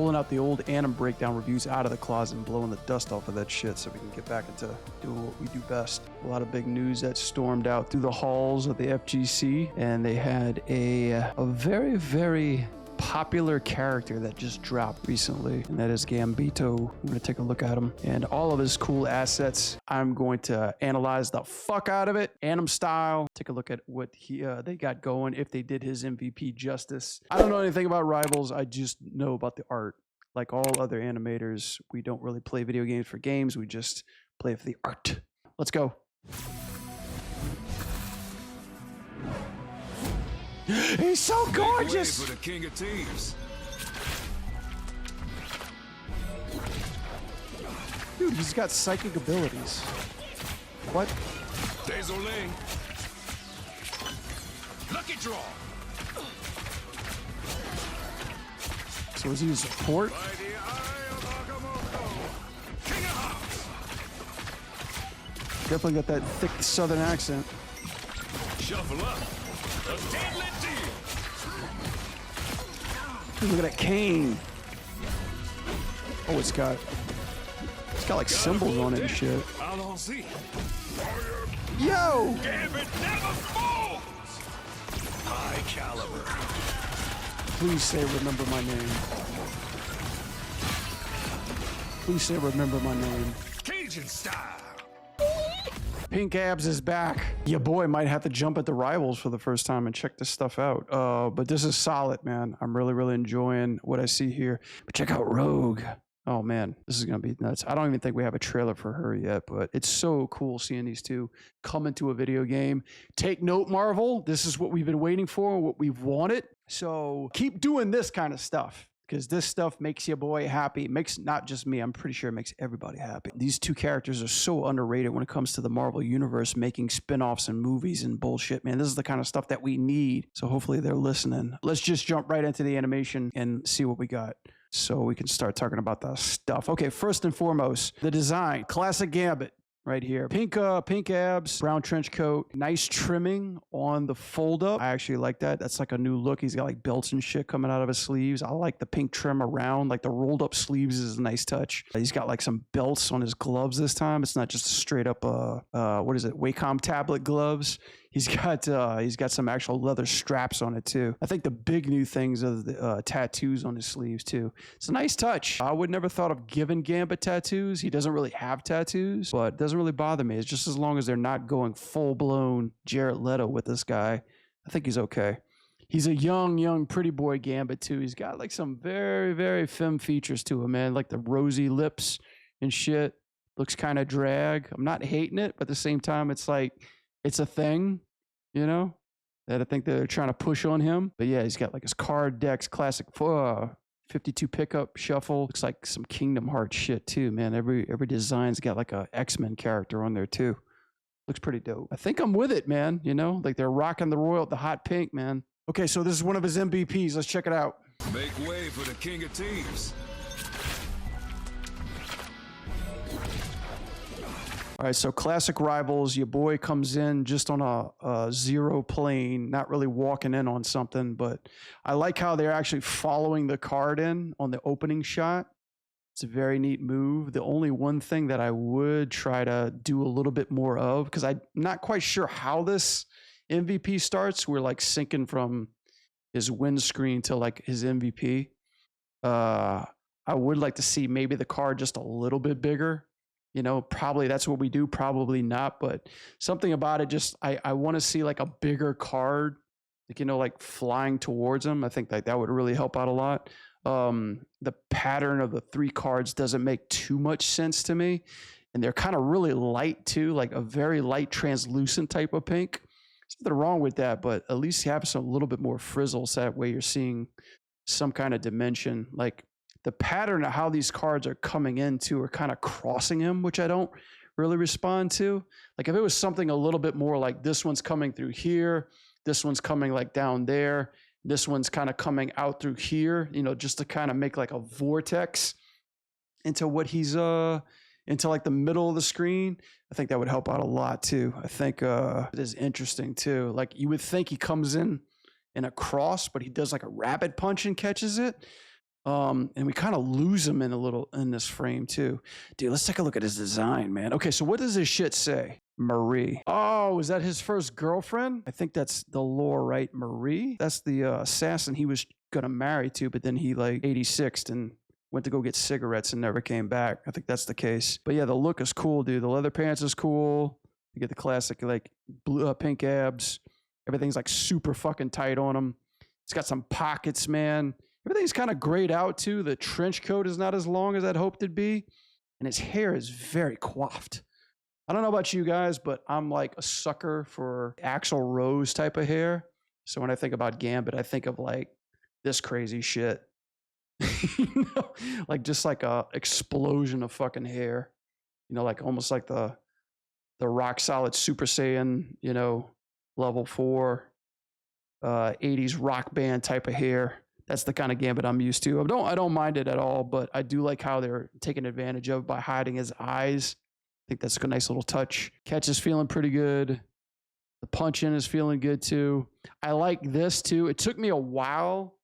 pulling out the old Anim Breakdown reviews out of the closet and blowing the dust off of that shit so we can get back into doing what we do best. A lot of big news that stormed out through the halls of the FGC, and they had a very, very popular character that just dropped recently, and that is Gambito. I'm going to take a look at him and all of his cool assets. I'm going to analyze the fuck out of it, Anim style, take a look at what they got going, if they did his MVP justice. I don't know anything about Rivals. I just know about the art. Like all other animators, we don't really play video games for games. We just play for the art. Let's go. He's so gorgeous! For the king of teams. Dude, he's got psychic abilities. What? Désolé. Lucky draw. So is he a support? By the eye of Agamotto. King of hearts. Definitely got that thick southern accent. Shuffle up. A deadly deal. Look at that cane. Oh, it's got like symbols on it and shit. Allons-y. Yo! Gambit never falls. High caliber. Please say remember my name. Please say remember my name. Cajun style. Pink Abs is back. Your boy might have to jump at the Rivals for the first time and check this stuff out. But this is solid, man. I'm really, really enjoying what I see here. But check out Rogue. Oh, man, this is going to be nuts. I don't even think we have a trailer for her yet, but it's so cool seeing these two come into a video game. Take note, Marvel. This is what we've been waiting for, what we've wanted. So keep doing this kind of stuff, because this stuff makes your boy happy. It makes not just me, I'm pretty sure it makes everybody happy. These two characters are so underrated when it comes to the Marvel Universe, making spin-offs and movies and bullshit, man. This is the kind of stuff that we need. So hopefully they're listening. Let's just jump right into the animation and see what we got, so we can start talking about the stuff. Okay, first and foremost, the design. Classic Gambit. Right here. Pink abs, brown trench coat, nice trimming on the fold up. I actually like that. That's like a new look. He's got like belts and shit coming out of his sleeves. I like the pink trim around, like the rolled up sleeves is a nice touch. He's got like some belts on his gloves this time. It's not just a straight up, what is it? Wacom tablet gloves. He's got some actual leather straps on it too. I think the big new things are the tattoos on his sleeves too. It's a nice touch. I would never thought of giving Gambit tattoos. He doesn't really have tattoos, but it doesn't really bother me. It's just as long as they're not going full blown Jared Leto with this guy, I think he's okay. He's a young, pretty boy Gambit too. He's got like some very, very femme features to him, man. Like the rosy lips and shit. Looks kind of drag. I'm not hating it, but at the same time, it's like, it's a thing, you know, that I think they're trying to push on him. But yeah, he's got like his card decks, classic 52 pickup shuffle. Looks like some Kingdom Hearts shit too, man. Every design's got like a X-Men character on there too. Looks pretty dope. I think I'm with it, man. You know, like they're rocking the hot pink, man. Okay, so this is one of his MVPs. Let's check it out. Make way for the king of teams. All right, so classic Rivals, your boy comes in just on a zero plane, not really walking in on something, but I like how they're actually following the card in on the opening shot. It's a very neat move. The only one thing that I would try to do a little bit more of, because I'm not quite sure how this MVP starts. We're like syncing from his windscreen to like his MVP. I would like to see maybe the card just a little bit bigger. You know, probably that's what we do, probably not, but something about it, just I want to see like a bigger card, like, you know, like flying towards him. I think that would really help out a lot. The pattern of the three cards doesn't make too much sense to me, and they're kind of really light too, like a very light translucent type of pink. There's nothing wrong with that, but at least you have some little bit more frizzle, so that way you're seeing some kind of dimension. Like the pattern of how these cards are coming into are kind of crossing him, which I don't really respond to. Like if it was something a little bit more like this one's coming through here, this one's coming like down there, this one's kind of coming out through here, you know, just to kind of make like a vortex into what he's into like the middle of the screen. I think that would help out a lot too. I think it is interesting too. Like you would think he comes in a cross, but he does like a rapid punch and catches it. And we kind of lose him in a little in this frame too. Dude, let's take a look at his design, man. Okay, so what does this shit say? Marie. Oh, is that his first girlfriend? I think that's the lore, right? Marie? That's the assassin he was gonna marry to, but then he like 86'd and went to go get cigarettes and never came back. I think that's the case. But yeah, the look is cool, dude. The leather pants is cool. You get the classic like blue, pink abs. Everything's like super fucking tight on him. It's got some pockets, man. Everything's kind of grayed out too. The trench coat is not as long as I'd hoped it'd be. And his hair is very coiffed. I don't know about you guys, but I'm like a sucker for Axl Rose type of hair. So when I think about Gambit, I think of like this crazy shit. You know, like just like a explosion of fucking hair. You know, like almost like the rock solid Super Saiyan, you know, level 4 80s rock band type of hair. That's the kind of Gambit I'm used to. I don't mind it at all, but I do like how they're taking advantage of by hiding his eyes. I think that's a nice little touch. Catch is feeling pretty good. The punch in is feeling good too. I like this too. It took me a while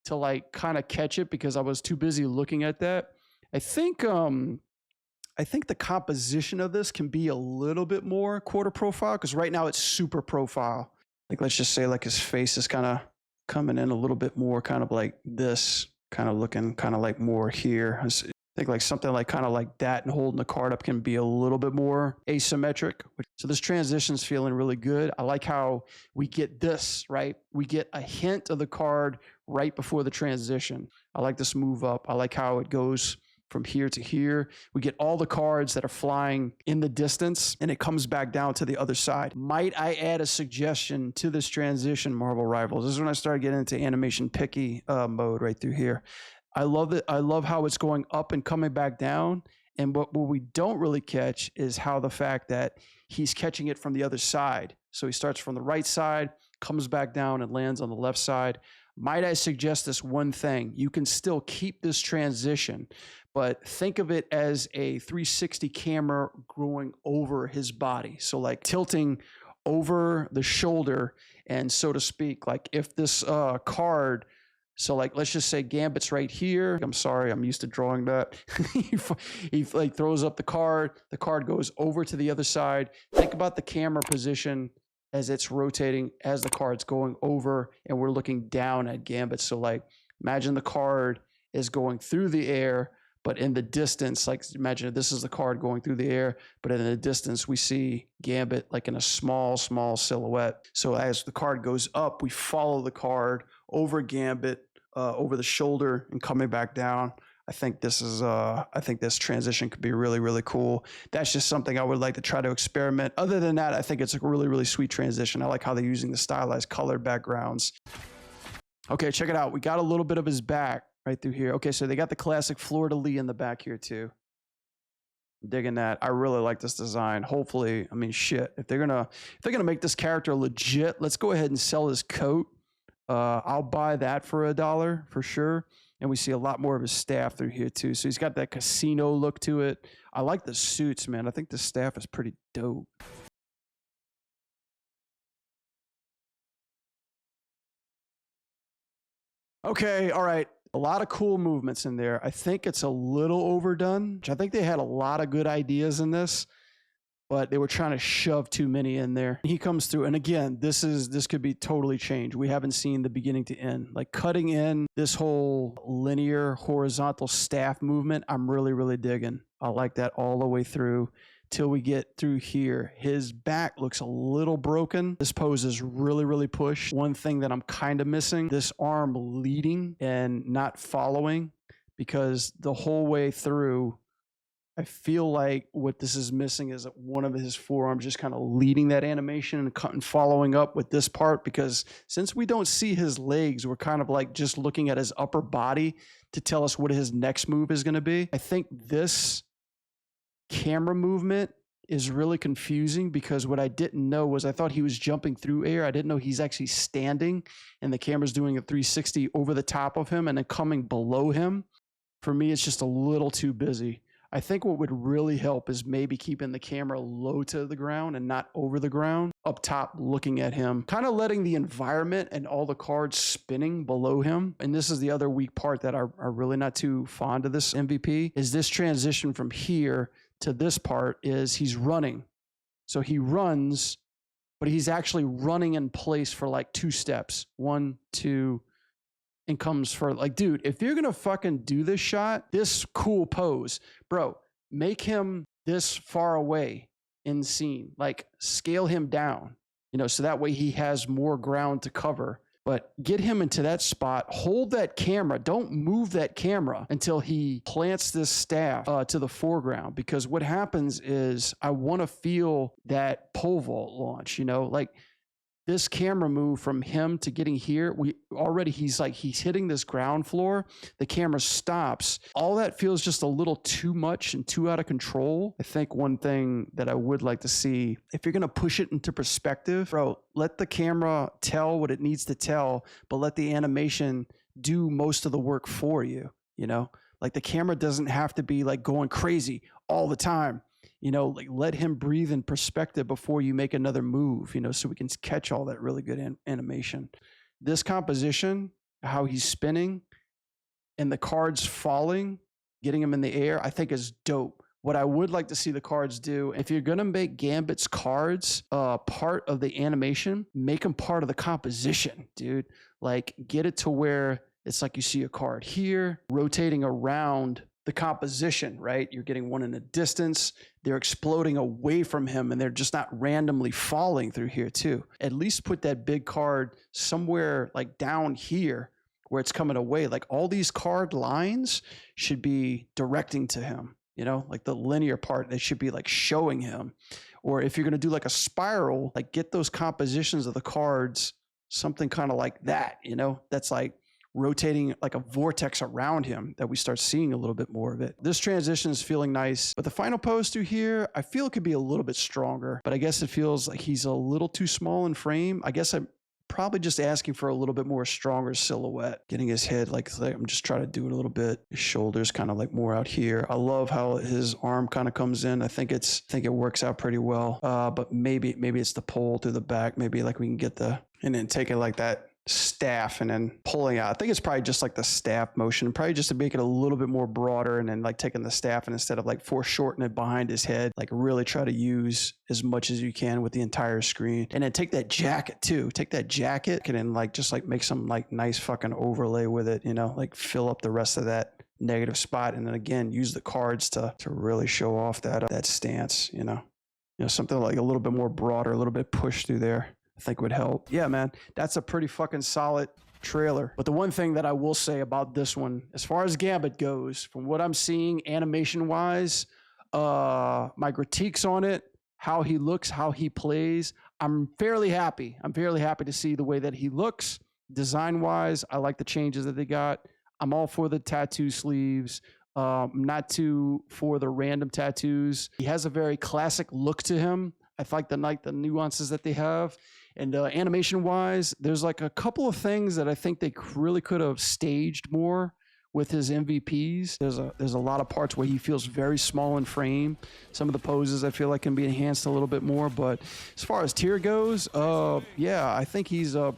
to like kind of catch it because I was too busy looking at that. I think the composition of this can be a little bit more quarter profile because right now it's super profile. Like let's just say like his face is kind of coming in a little bit more kind of like this, kind of looking kind of like more here. I think like something like kind of like that and holding the card up can be a little bit more asymmetric. So this transition's feeling really good. I like how we get this, right? We get a hint of the card right before the transition. I like this move up. I like how it goes from here to here. We get all the cards that are flying in the distance and it comes back down to the other side. Might I add a suggestion to this transition, Marvel Rivals? This is when I started getting into animation picky mode right through here. I love it. I love how it's going up and coming back down. And what we don't really catch is how the fact that he's catching it from the other side. So he starts from the right side, comes back down and lands on the left side. Might I suggest this one thing? You can still keep this transition, but think of it as a 360 camera going over his body. So like tilting over the shoulder and so to speak, like if this card, so like let's just say Gambit's right here. I'm sorry, I'm used to drawing that. he like throws up the card goes over to the other side. Think about the camera position as it's rotating as the card's going over and we're looking down at Gambit. So like imagine the card is going through the air, but in the distance, like imagine this is the card going through the air, but in the distance we see Gambit like in a small silhouette. So as the card goes up, we follow the card over Gambit, over the shoulder and coming back down. I think this transition could be really, really cool. That's just something I would like to try to experiment. Other than that, I think it's a really, really sweet transition. I like how they're using the stylized colored backgrounds. Okay, check it out. We got a little bit of his back right through here. Okay, so they got the classic fleur-de-lis in the back here too. Digging that. I really like this design. Hopefully, I mean, shit. If they're gonna make this character legit, let's go ahead and sell his coat. I'll buy that for $1 for sure. And we see a lot more of his staff through here too. So he's got that casino look to it. I like the suits, man. I think the staff is pretty dope. Okay, all right. A lot of cool movements in there. I think it's a little overdone. I think they had a lot of good ideas in this, but they were trying to shove too many in there. He comes through, and again, this could be totally changed. We haven't seen the beginning to end. Like cutting in this whole linear horizontal staff movement, I'm really, really digging. I like that all the way through till we get through here. His back looks a little broken. This pose is really, really pushed. One thing that I'm kind of missing, this arm leading and not following, because the whole way through, I feel like what this is missing is one of his forearms just kind of leading that animation and following up with this part, because since we don't see his legs, we're kind of like just looking at his upper body to tell us what his next move is going to be. I think this camera movement is really confusing because what I didn't know was I thought he was jumping through air. I didn't know he's actually standing and the camera's doing a 360 over the top of him and then coming below him. For me, it's just a little too busy. I think what would really help is maybe keeping the camera low to the ground and not over the ground, up top looking at him, kind of letting the environment and all the cards spinning below him. And this is the other weak part that are really not too fond of this MVP, is this transition from here to this part is he's running. So he runs, but he's actually running in place for like 2 steps, 1, 2, and comes for like, dude, if you're gonna fucking do this shot, this cool pose, bro, make him this far away in scene, like scale him down, you know, so that way he has more ground to cover. But get him into that spot, hold that camera, don't move that camera until he plants this staff to the foreground. Because what happens is I want to feel that pole vault launch, you know, like this camera move from him to getting here, he's hitting this ground floor. The camera stops. All that feels just a little too much and too out of control. I think one thing that I would like to see, if you're going to push it into perspective, bro, let the camera tell what it needs to tell, but let the animation do most of the work for you, you know? Like the camera doesn't have to be like going crazy all the time. You know, like let him breathe in perspective before you make another move, you know, so we can catch all that really good animation. This composition, how he's spinning and the cards falling, getting him in the air, I think is dope. What I would like to see the cards do, if you're going to make Gambit's cards part of the animation, make them part of the composition, dude. Like get it to where it's like you see a card here rotating around the composition, right? You're getting one in a distance. They're exploding away from him and they're just not randomly falling through here too. At least put that big card somewhere like down here where it's coming away. Like all these card lines should be directing to him, you know, like the linear part, they should be like showing him. Or if you're going to do like a spiral, like get those compositions of the cards, something kind of like that, you know, that's like rotating like a vortex around him that we start seeing a little bit more of it. This transition is feeling nice, but the final pose through here, I feel it could be a little bit stronger, but I guess it feels like he's a little too small in frame. I guess I'm probably just asking for a little bit more stronger silhouette, getting his head like I'm just trying to do it a little bit. His shoulders kind of like more out here. I love how his arm kind of comes in. I think it works out pretty well. But maybe it's the pull through the back. Maybe like we can get and then take it like that staff and then pulling out. I think it's probably just like the staff motion, probably just to make it a little bit more broader, and then like taking the staff and instead of like foreshorten it behind his head, like really try to use as much as you can with the entire screen. And then take that jacket too. Take that jacket and then like just like make some like nice fucking overlay with it, you know, like fill up the rest of that negative spot. And then again, use the cards to really show off that stance, you know, something like a little bit more broader, a little bit push through there. I think would help. Yeah, man, that's a pretty fucking solid trailer. But the one thing that I will say about this one, as far as Gambit goes, from what I'm seeing animation wise, my critiques on it, how he looks, how he plays, I'm fairly happy. I'm fairly happy to see the way that he looks. Design wise, I like the changes that they got. I'm all for the tattoo sleeves. Not too for the random tattoos. He has a very classic look to him. I like the nuances that they have. And animation wise, there's like a couple of things that I think they really could have staged more with his MVPs. There's a lot of parts where he feels very small in frame. Some of the poses I feel like can be enhanced a little bit more. But as far as tier goes, yeah, I think he's I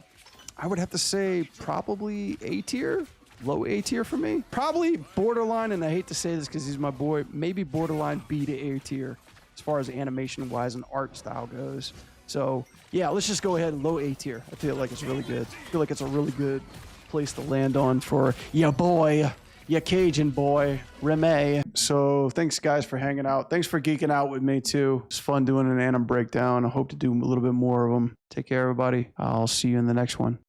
would have to say probably A tier. Low A tier for me. Probably borderline, and I hate to say this because he's my boy, maybe borderline B to A tier as far as animation wise and art style goes. So yeah, let's just go ahead and low A tier. I feel like it's really good. I feel like it's a really good place to land on for ya boy, ya Cajun boy, Reme. So thanks guys for hanging out. Thanks for geeking out with me too. It's fun doing an anim breakdown. I hope to do a little bit more of them. Take care everybody. I'll see you in the next one.